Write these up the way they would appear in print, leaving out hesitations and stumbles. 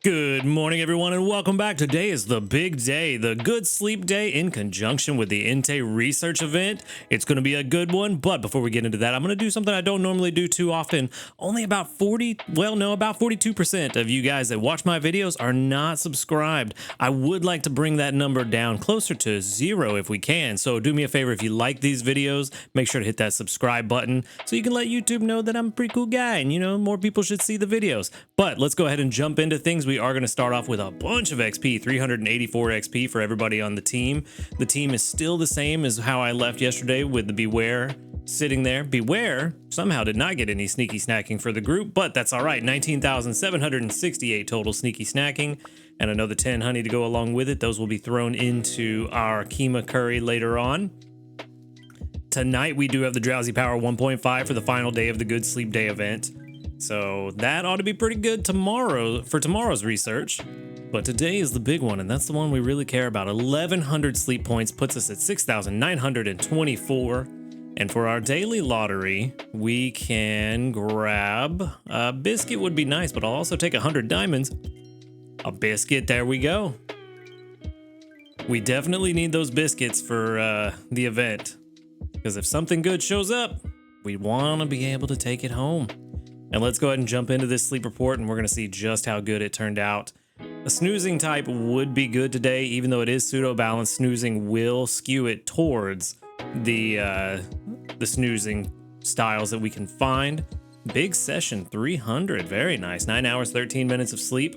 Good morning, everyone, and welcome back. Today is the big day, the Good Sleep Day in conjunction with the Entei research event. It's going to be a good one, but before we get into that, I'm going to do something I don't normally do too often. Only about 42% of you guys that watch my videos are not subscribed. I would like to bring that number down closer to 0 if we can. So do me a favor, if you like these videos, make sure to hit that subscribe button so you can let YouTube know that I'm a pretty cool guy and, more people should see the videos. But let's go ahead and jump into things. We are going to start off with a bunch of XP, 384 XP for everybody on the team. The team is still the same as how I left yesterday with the Beware sitting there. Beware somehow did not get any sneaky snacking for the group, but that's all right. 19,768 total sneaky snacking and another 10 honey to go along with it. Those will be thrown into our keema curry later on. Tonight we do have the Drowsy Power 1.5 for the final day of the Good Sleep Day event. So that ought to be pretty good tomorrow for tomorrow's research. But today is the big one, and that's the one we really care about. 1,100 sleep points puts us at 6,924. And for our daily lottery, we can grab a biscuit would be nice, but I'll also take 100 diamonds. A biscuit, there we go. We definitely need those biscuits for the event. Because if something good shows up, we want to be able to take it home. And let's go ahead and jump into this sleep report, and we're going to see just how good it turned out. A snoozing type would be good today, even though it is pseudo-balanced. Snoozing will skew it towards the snoozing styles that we can find. Big session, 300, very nice. 9 hours, 13 minutes of sleep.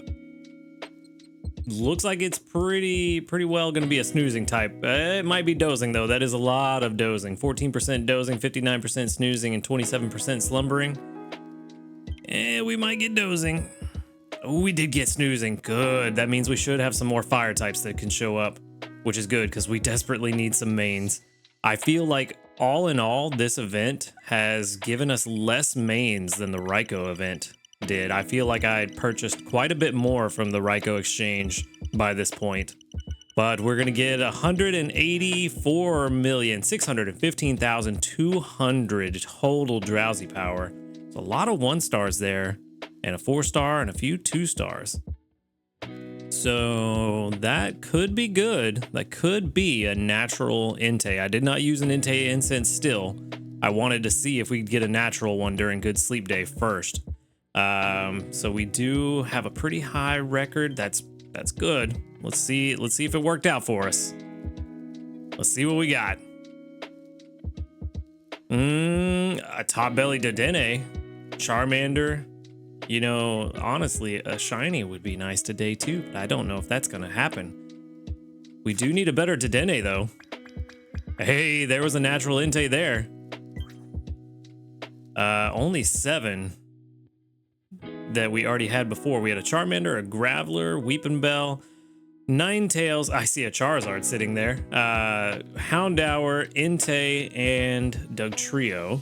Looks like it's pretty well going to be a snoozing type. It might be dozing, though. That is a lot of dozing. 14% dozing, 59% snoozing, and 27% slumbering. We might get dozing. Oh, we did get snoozing. Good. That means we should have some more fire types that can show up, which is good because we desperately need some mains. I feel like all in all, this event has given us less mains than the Raikou event did. I feel like I had purchased quite a bit more from the Raikou exchange by this point. But we're going to get 184,615,200 total drowsy power. A lot of 1-stars there, and a 4-star and a few 2-stars. So that could be good. That could be a natural Entei. I did not use an Entei incense still. I wanted to see if we could get a natural one during Good Sleep Day first. So we do have a pretty high record. That's good. Let's see if it worked out for us. Let's see what we got. A top-belly Dedenne. Charmander, honestly, a shiny would be nice today too, but I don't know if that's gonna happen. We do need a better Dedenne though. Hey, there was a natural Entei there. Only 7 that we already had before. We had a Charmander, a Graveler, Weepinbell, Ninetales. I see a Charizard sitting there. Houndour, Entei, and Dugtrio.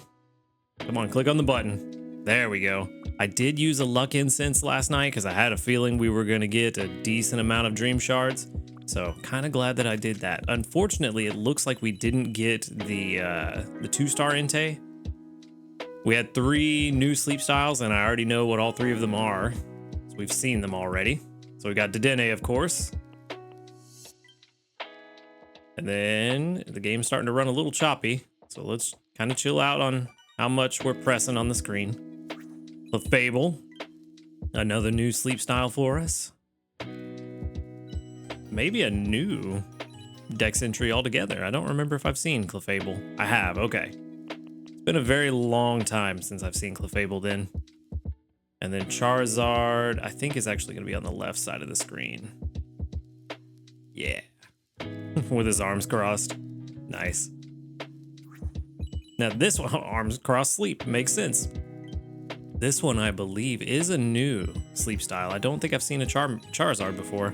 Come on, click on the button. There we go. I did use a luck incense last night because I had a feeling we were going to get a decent amount of dream shards. So kind of glad that I did that. Unfortunately, it looks like we didn't get the 2-star Entei. We had 3 new sleep styles, and I already know what all 3 of them are. So we've seen them already. So we got Dedenne, of course. And then the game's starting to run a little choppy. So let's kind of chill out on how much we're pressing on the screen. Clefable, another new sleep style for us. Maybe a new dex entry altogether. I don't remember if I've seen Clefable. I have, okay. It's been a very long time since I've seen Clefable then. And then Charizard, I think is actually going to be on the left side of the screen. Yeah. With his arms crossed. Nice. Now this one, arms crossed sleep, makes sense. This one, I believe, is a new sleep style. I don't think I've seen a Charizard before.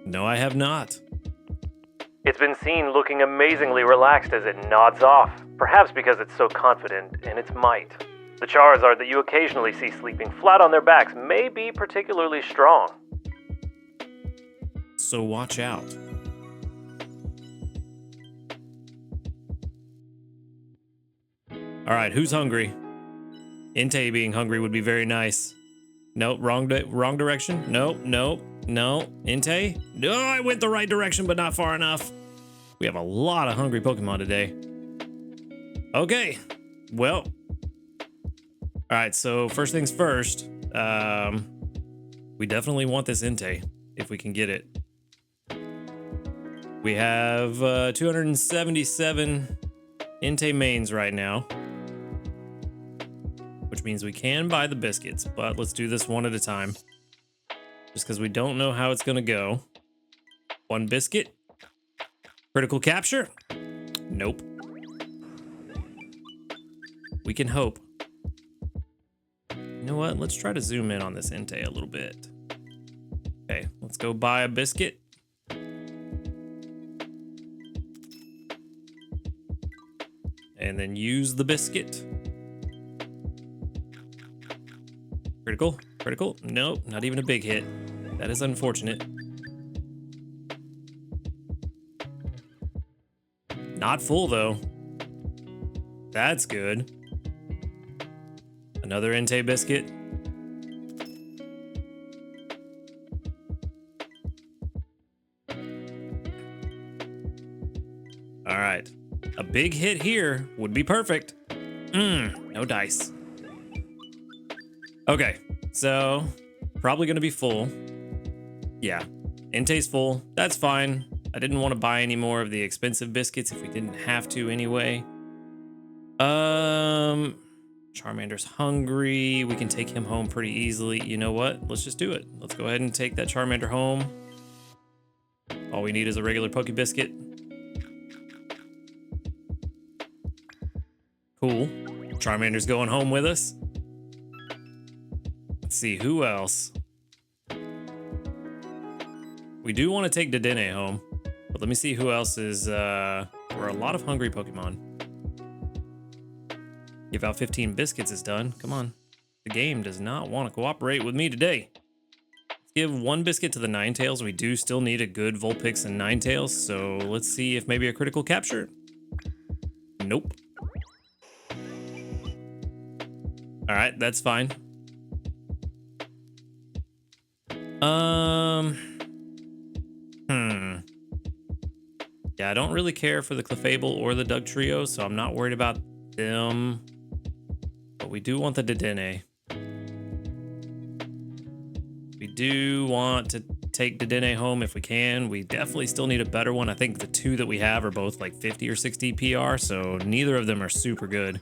No, I have not. It's been seen looking amazingly relaxed as it nods off, perhaps because it's so confident in its might. The Charizard that you occasionally see sleeping flat on their backs may be particularly strong. So watch out. All right, who's hungry? Entei being hungry would be very nice. Nope, wrong direction. Nope, nope, no. Entei? No, I went the right direction, but not far enough. We have a lot of hungry Pokemon today. Okay, well. All right, so first things first. We definitely want this Entei, if we can get it. We have 277 Entei mains right now, which means we can buy the biscuits, but let's do this one at a time. Just because we don't know how it's going to go. One biscuit. Critical capture. Nope. We can hope. You know what? Let's try to zoom in on this Entei a little bit. Okay, let's go buy a biscuit. And then use the biscuit. Critical, critical. Nope, not even a big hit. That is unfortunate. Not full though. That's good. Another Entei biscuit. All right. A big hit here would be perfect. No dice. Okay, so probably gonna be full. Yeah, Entei's full. That's fine. I didn't want to buy any more of the expensive biscuits if we didn't have to anyway. Charmander's hungry. We can take him home pretty easily. You know what? Let's just do it. Let's go ahead and take that Charmander home. All we need is a regular Poke Biscuit. Cool. Charmander's going home with us. Let's see, who else? We do want to take Dedenne home, but let me see who else is, we're a lot of hungry Pokemon. Give out 15 biscuits is done. Come on. The game does not want to cooperate with me today. Let's give one biscuit to the Ninetales. We do still need a good Vulpix and Ninetales, so let's see if maybe a critical capture. Nope. All right, that's fine. Yeah, I don't really care for the Clefable or the Doug Trio, so I'm not worried about them. But we do want the Dedenne. We do want to take Dedenne home if we can. We definitely still need a better one. I think the two that we have are both like 50 or 60 PR, so neither of them are super good.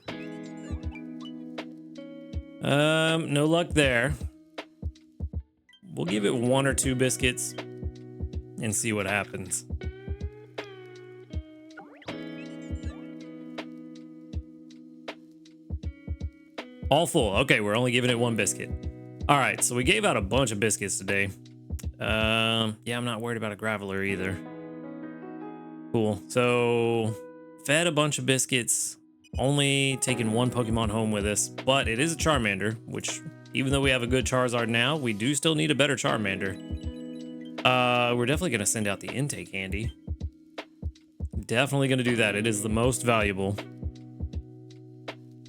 No luck there. We'll give it one or two biscuits and see what happens. All full. Okay, we're only giving it one biscuit. All right, so we gave out a bunch of biscuits today. Yeah, I'm not worried about a Graveler either. Cool. So, fed a bunch of biscuits. Only taking one Pokemon home with us, but it is a Charmander, which, even though we have a good Charizard now, we do still need a better Charmander. We're definitely going to send out the Entei candy. Definitely going to do that. It is the most valuable.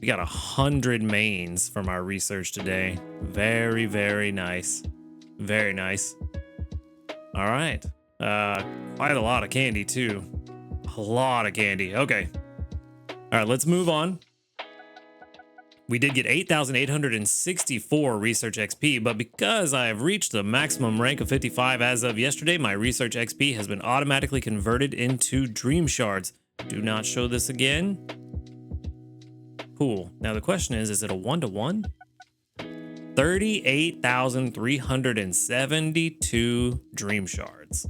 We got 100 mains from our research today. Very, very nice. Very nice. All right. Quite a lot of candy, too. A lot of candy. Okay. All right, let's move on. We did get 8,864 research XP, but because I have reached the maximum rank of 55 as of yesterday, my research XP has been automatically converted into Dream Shards. Do not show this again. Cool. Now the question is it a 1-to-1? 38,372 Dream Shards.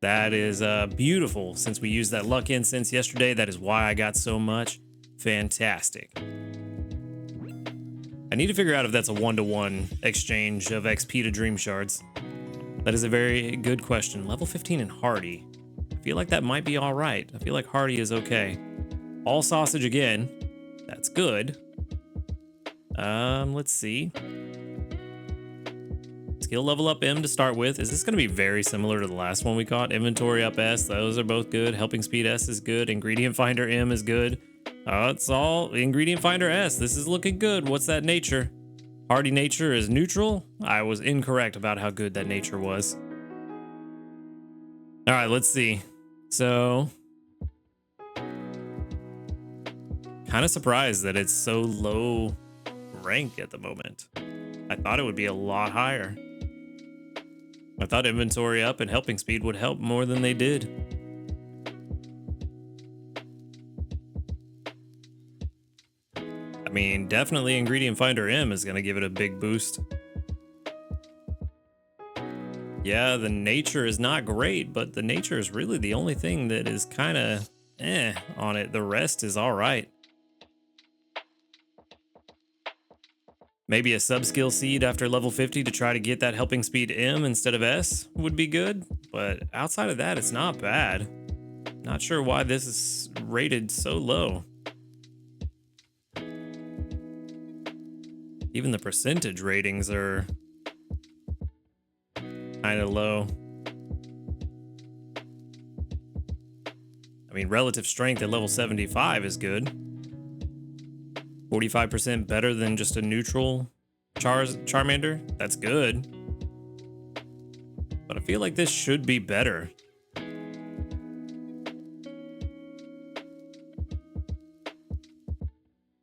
That is beautiful. Since we used that luck incense yesterday, that is why I got so much. Fantastic. I need to figure out if that's a 1-to-1 exchange of XP to Dream Shards. That is a very good question. Level 15 in Hardy. I feel like that might be all right. I feel like Hardy is okay. All sausage again. That's good. Let's see. Skill level up M to start with. Is this going to be very similar to the last one we caught? Inventory up S. Those are both good. Helping speed S is good. Ingredient finder M is good. It's all ingredient finder S. This is looking good. What's that nature? Hardy nature is neutral. I was incorrect about how good that nature was. All right, let's see. So, kind of surprised that it's so low rank at the moment. I thought it would be a lot higher. I thought inventory up and helping speed would help more than they did. I mean, definitely Ingredient Finder M is going to give it a big boost. Yeah, the nature is not great, but the nature is really the only thing that is kind of on it. The rest is all right. Maybe a sub-skill seed after level 50 to try to get that helping speed M instead of S would be good, but outside of that, it's not bad. Not sure why this is rated so low. Even the percentage ratings are kind of low. I mean, relative strength at level 75 is good. 45% better than just a neutral Charmander. That's good. But I feel like this should be better.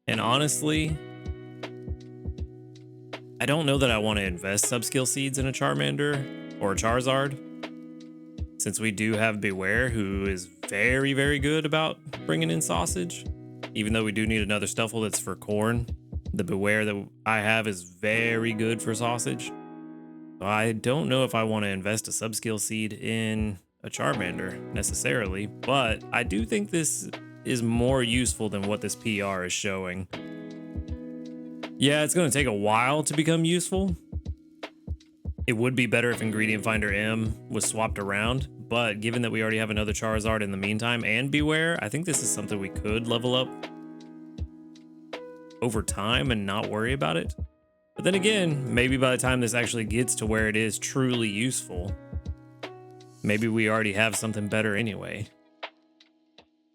And honestly, I don't know that I want to invest sub-skill seeds in a Charmander or a Charizard, since we do have Beware, who is very, very good about bringing in sausage. Even though we do need another Stuffle that's for corn, the Beware that I have is very good for sausage. So I don't know if I want to invest a sub-skill seed in a Charmander necessarily, but I do think this is more useful than what this PR is showing. Yeah, it's going to take a while to become useful. It would be better if Ingredient Finder M was swapped around, but given that we already have another Charizard in the meantime and Beware, I think this is something we could level up over time and not worry about it. But then again, maybe by the time this actually gets to where it is truly useful, maybe we already have something better anyway.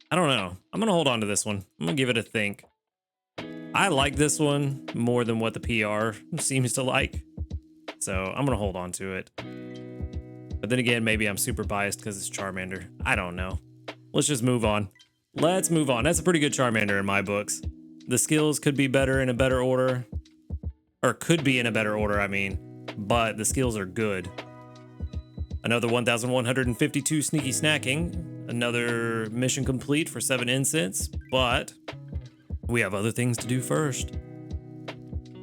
I don't know. I'm going to hold on to this one. I'm going to give it a think. I like this one more than what the PR seems to like, so I'm going to hold on to it. But then again, maybe I'm super biased because it's Charmander. I don't know. Let's just move on. Let's move on. That's a pretty good Charmander in my books. The skills could be better in a better order. Or could be in a better order, I mean. But the skills are good. Another 1,152 sneaky snacking. Another mission complete for 7 incense. But we have other things to do first.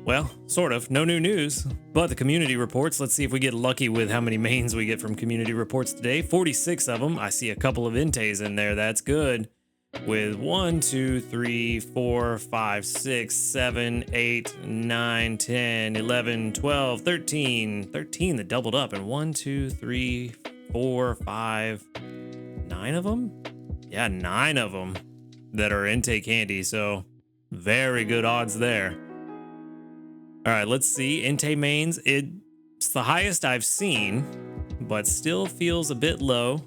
Well, sort of. No new news. But the community reports, let's see if we get lucky with how many mains we get from community reports today. 46 of them. I see a couple of Enteis in there. That's good. With 1, 2, 3, 4, 5, 6, 7, 8, 9, 10, 11, 12, 13. 13 that doubled up. And 1, 2, 3, 4, 5, 9 of them? Yeah, 9 of them that are Entei candy. So very good odds there. All right, let's see. Entei mains. It's the highest I've seen, but still feels a bit low.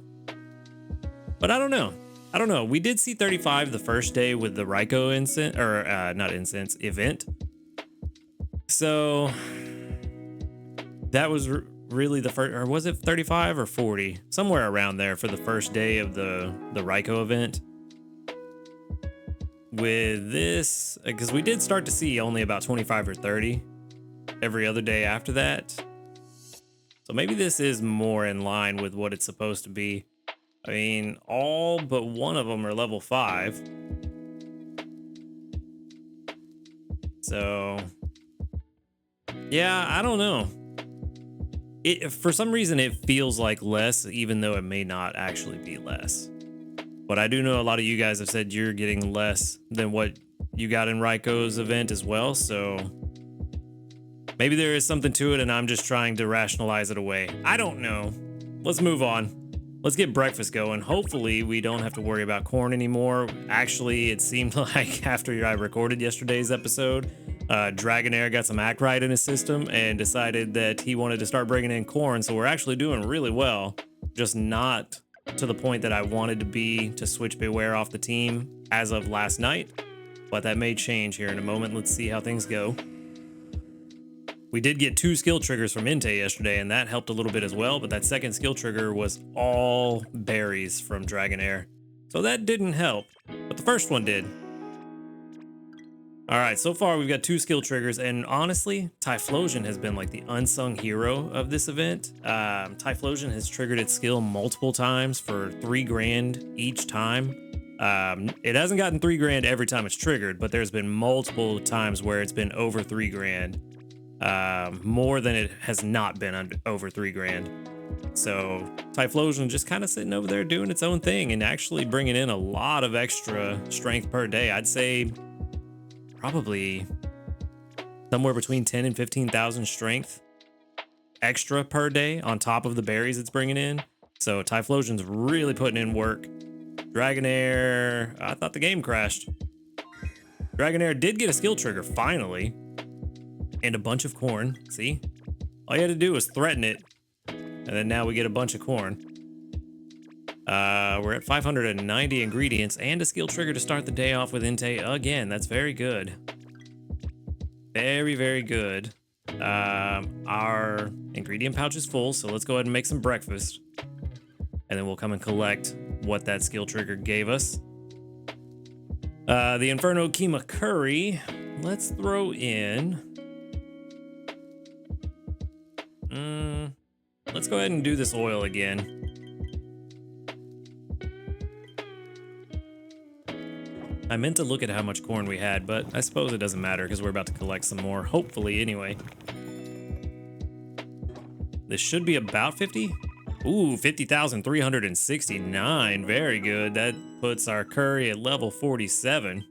But I don't know. I don't know. We did see 35 the first day with the Raikou incense, or not incense, event. So that was really the first, or was it 35 or 40? Somewhere around there for the first day of the Raikou event. With this, because we did start to see only about 25 or 30 every other day after that. So maybe this is more in line with what it's supposed to be. I mean, all but one of them are level 5. So, yeah, I don't know. For some reason, it feels like less, even though it may not actually be less. But I do know a lot of you guys have said you're getting less than what you got in Raikou's event as well, so maybe there is something to it and I'm just trying to rationalize it away. I don't know. Let's move on. Let's get breakfast going. Hopefully we don't have to worry about corn anymore. Actually, it seemed like after I recorded yesterday's episode, Dragonair got some act right in his system and decided that he wanted to start bringing in corn, so we're actually doing really well. Just not to the point that I wanted to be to switch Beware off the team as of last night, but that may change here in a moment. Let's see how things go. We did get 2 skill triggers from Entei yesterday, and that helped a little bit as well, but that second skill trigger was all berries from Dragonair. So that didn't help, but the first one did. All right, so far we've got 2 skill triggers, and honestly, Typhlosion has been like the unsung hero of this event. Typhlosion has triggered its skill multiple times for 3 grand each time. It hasn't gotten 3 grand every time it's triggered, but there's been multiple times where it's been over 3 grand. More than it has not been over 3 grand. So Typhlosion just kind of sitting over there doing its own thing and actually bringing in a lot of extra strength per day. I'd say probably somewhere between 10 and 15,000 strength extra per day on top of the berries it's bringing in. So Typhlosion's really putting in work. Dragonair, I thought the game crashed. Dragonair did get a skill trigger finally, and a bunch of corn. See, all you had to do was threaten it, and then now we get a bunch of corn. We're at 590 ingredients and a skill trigger to start the day off with Entei again. That's very good. Very, very good. Our ingredient pouch is full, so let's go ahead and make some breakfast. And then we'll come and collect what that skill trigger gave us. The Inferno Keema Curry. Let's throw in... let's go ahead and do this oil again. I meant to look at how much corn we had, but I suppose it doesn't matter because we're about to collect some more, hopefully anyway. This should be about 50. Ooh, 50,369. Very good. That puts our curry at level 47.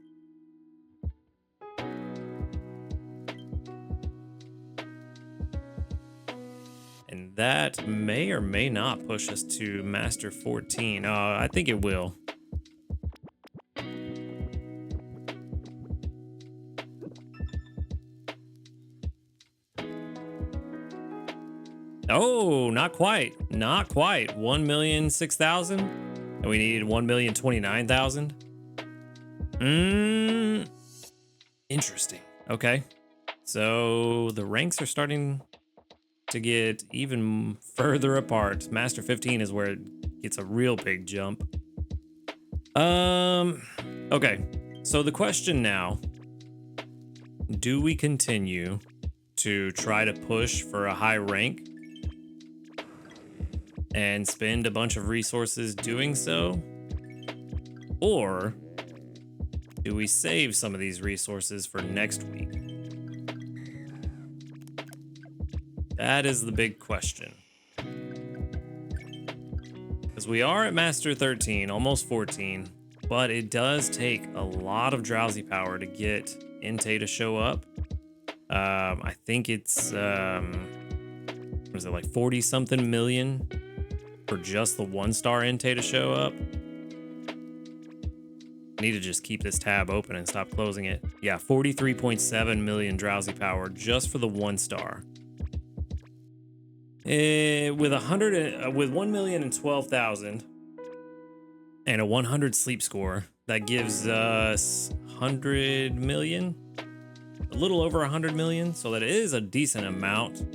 And that may or may not push us to Master 14. I think it will. Oh, not quite. Not quite. 1,006,000. And we needed 1,029,000. Interesting. Okay. So the ranks are starting to get even further apart. Master 15 is where it gets a real big jump. Okay. So the question now, do we continue to try to push for a high rank and spend a bunch of resources doing so? Or do we save some of these resources for next week? That is the big question. Because we are at Master 13, almost 14, but it does take a lot of drowsy power to get Entei to show up. I think it's, what is it, like 40 something million for just the 1-star Entei to show up. I need to just keep this tab open and stop closing it. Yeah, 43.7 million drowsy power just for the 1-star. With 1,012,000 and a 100 sleep score, that gives us 100 million, a little over 100 million. So that is a decent amount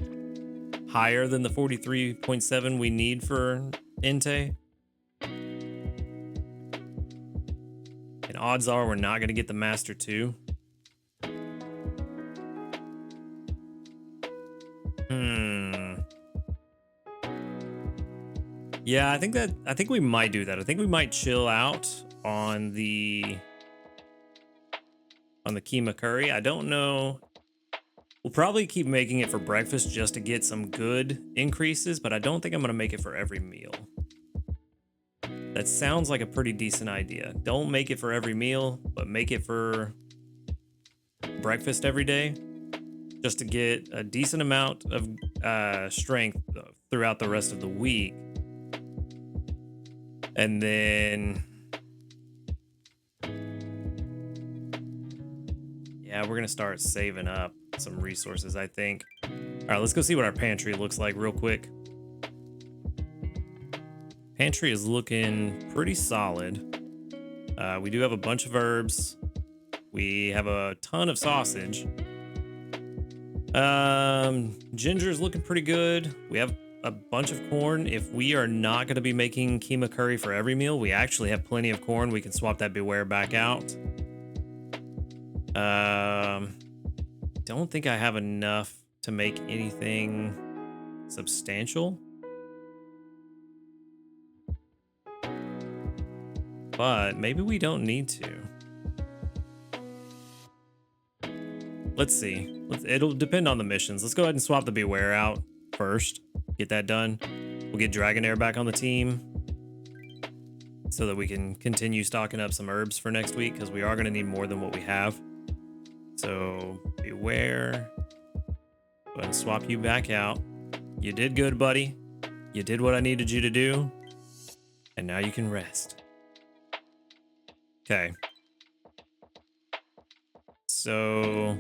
higher than the 43.7 we need for Entei. And odds are we're not going to get the Master 2. Yeah, I think we might do that. I think we might chill out on the Keema Curry. I don't know. We'll probably keep making it for breakfast just to get some good increases, but I don't think I'm going to make it for every meal. That sounds like a pretty decent idea. Don't make it for every meal, but make it for breakfast every day, just to get a decent amount of strength throughout the rest of the week. And then, yeah, we're going to start saving up some resources, I think. All right, let's go see what our pantry looks like real quick. Pantry is looking pretty solid. We do have a bunch of herbs. We have a ton of sausage. Ginger's looking pretty good. We have a bunch of corn. If we are not going to be making keema curry for every meal, we actually have plenty of corn. We can swap that beware back out. Don't think I have enough to make anything substantial. But maybe we don't need to. Let's see. It'll depend on the missions. Let's go ahead and swap the beware out first. Get that done. We'll get Dragonair back on the team so that we can continue stocking up some herbs for next week, because we are going to need more than what we have. So beware. Go ahead and swap you back out. You did good, buddy. You did what I needed you to do. And now you can rest. Okay. So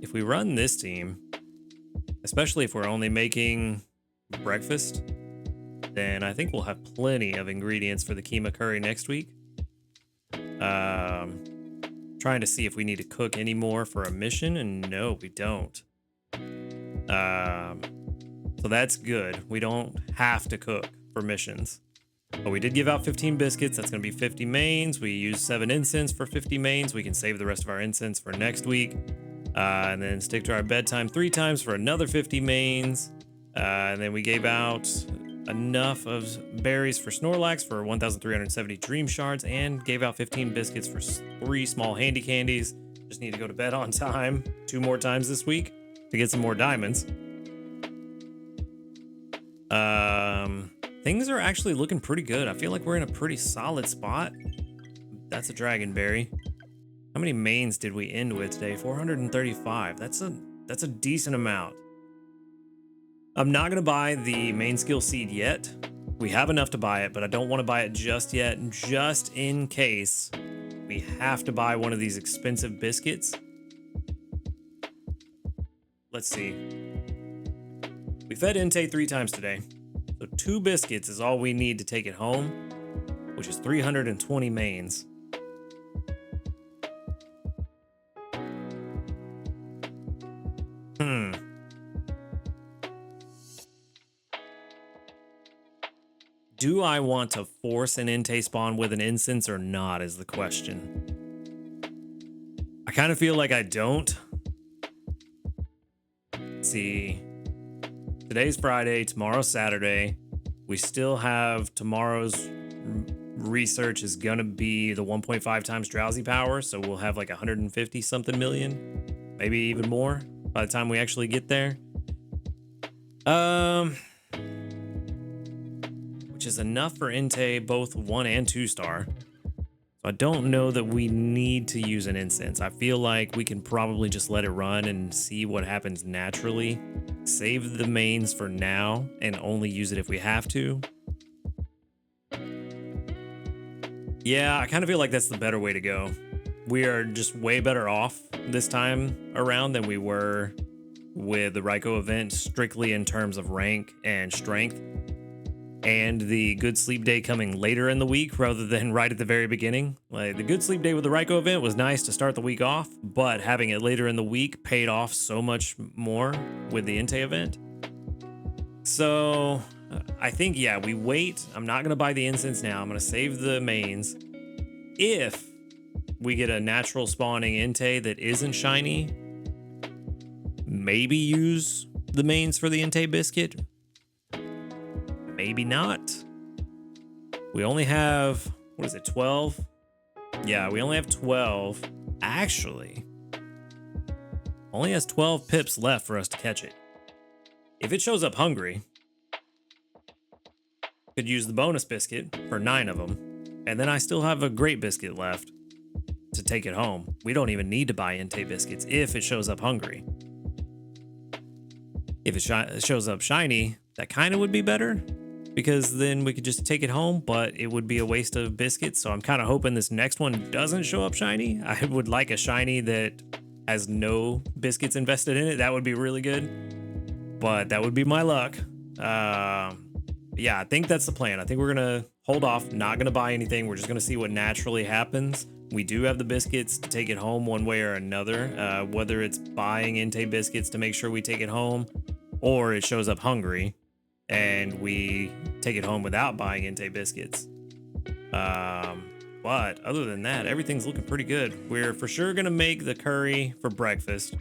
if we run this team, especially if we're only making breakfast, then I think we'll have plenty of ingredients for the keema curry next week. Trying to see if we need to cook any more for a mission, and no, we don't. So that's good. We don't have to cook for missions. But we did give out 15 biscuits. That's going to be 50 mains. We used 7 incense for 50 mains. We can save the rest of our incense for next week. And then stick to our bedtime 3 times for another 50 mains. And then we gave out enough of berries for Snorlax for 1,370 dream shards, and gave out 15 biscuits for 3 small handy candies. Just need to go to bed on time 2 more times this week to get some more diamonds. Things are actually looking pretty good. I feel like we're in a pretty solid spot. That's a dragon berry. How many mains did we end with today? 435. That's a decent amount. I'm not gonna buy the main skill seed yet. We have enough to buy it, but I don't want to buy it just yet, just in case we have to buy one of these expensive biscuits. Let's see. We fed Entei 3 times today. So 2 biscuits is all we need to take it home, which is 320 mains. Do I want to force an Entei spawn with an incense or not is the question. I kind of feel like I don't. Let's see. Today's Friday, tomorrow's Saturday. We still have tomorrow's research is gonna be the 1.5 times drowsy power, so we'll have like 150 something million, maybe even more by the time we actually get there. Which is enough for Entei, both 1 and 2 star. So I don't know that we need to use an incense. I feel like we can probably just let it run and see what happens naturally. Save the mains for now and only use it if we have to. Yeah, I kind of feel like that's the better way to go. We are just way better off this time around than we were with the Raikou event, strictly in terms of rank and strength. And the good sleep day coming later in the week rather than right at the very beginning. Like, the good sleep day with the Raikou event was nice to start the week off, but having it later in the week paid off so much more with the Entei event. So I think, yeah, we wait. I'm not going to buy the incense now. I'm going to save the mains. If we get a natural spawning Entei that isn't shiny, maybe use the mains for the Entei biscuit. Maybe not. We only have, what is it, 12? Yeah, we only have 12. Actually, only has 12 pips left for us to catch it. If it shows up hungry, could use the bonus biscuit for 9 of them, and then I still have a great biscuit left to take it home. We don't even need to buy Entei biscuits if it shows up hungry. If it shows up shiny, that kind of would be better, because then we could just take it home, but it would be a waste of biscuits. So I'm kind of hoping this next one doesn't show up shiny. I would like a shiny that has no biscuits invested in it. That would be really good, but that would be my luck. Yeah, I think that's the plan. I think we're gonna hold off, not gonna buy anything. We're just gonna see what naturally happens. We do have the biscuits to take it home one way or another, whether it's buying Entei biscuits to make sure we take it home, or it shows up hungry and we take it home without buying Entei biscuits. But other than that, everything's looking pretty good. We're for sure gonna make the curry for breakfast.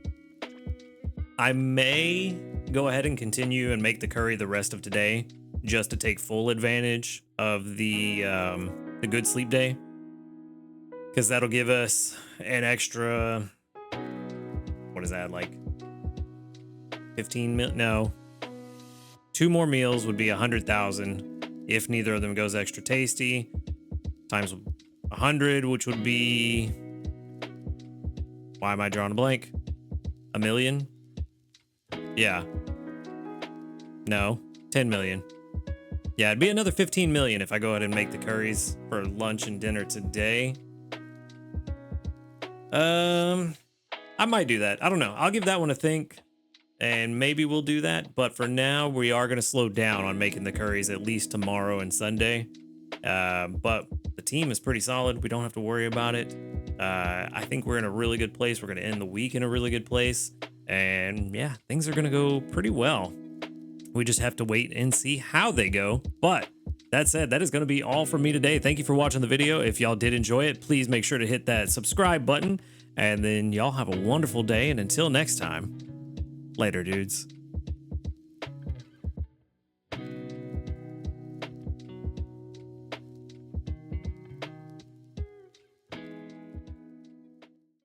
I may go ahead and continue and make the curry the rest of today, just to take full advantage of the good sleep day, because that'll give us an extra, what is that, like 15 mil? No, 2 more meals would be 100,000 if neither of them goes extra tasty, times 100, which would be, why am I drawing a blank? 1 million? Yeah. No, 10 million. Yeah, it'd be another 15 million if I go ahead and make the curries for lunch and dinner today. I might do that. I don't know. I'll give that one a think, and maybe we'll do that. But for now, we are going to slow down on making the curries at least tomorrow and Sunday. But the team is pretty solid. We don't have to worry about it. I think we're in a really good place. We're going to end the week in a really good place. And yeah, things are going to go pretty well. We just have to wait and see how they go. But that said, that is going to be all from me today. Thank you for watching the video. If y'all did enjoy it, please make sure to hit that subscribe button. And then y'all have a wonderful day. And until next time, later, dudes.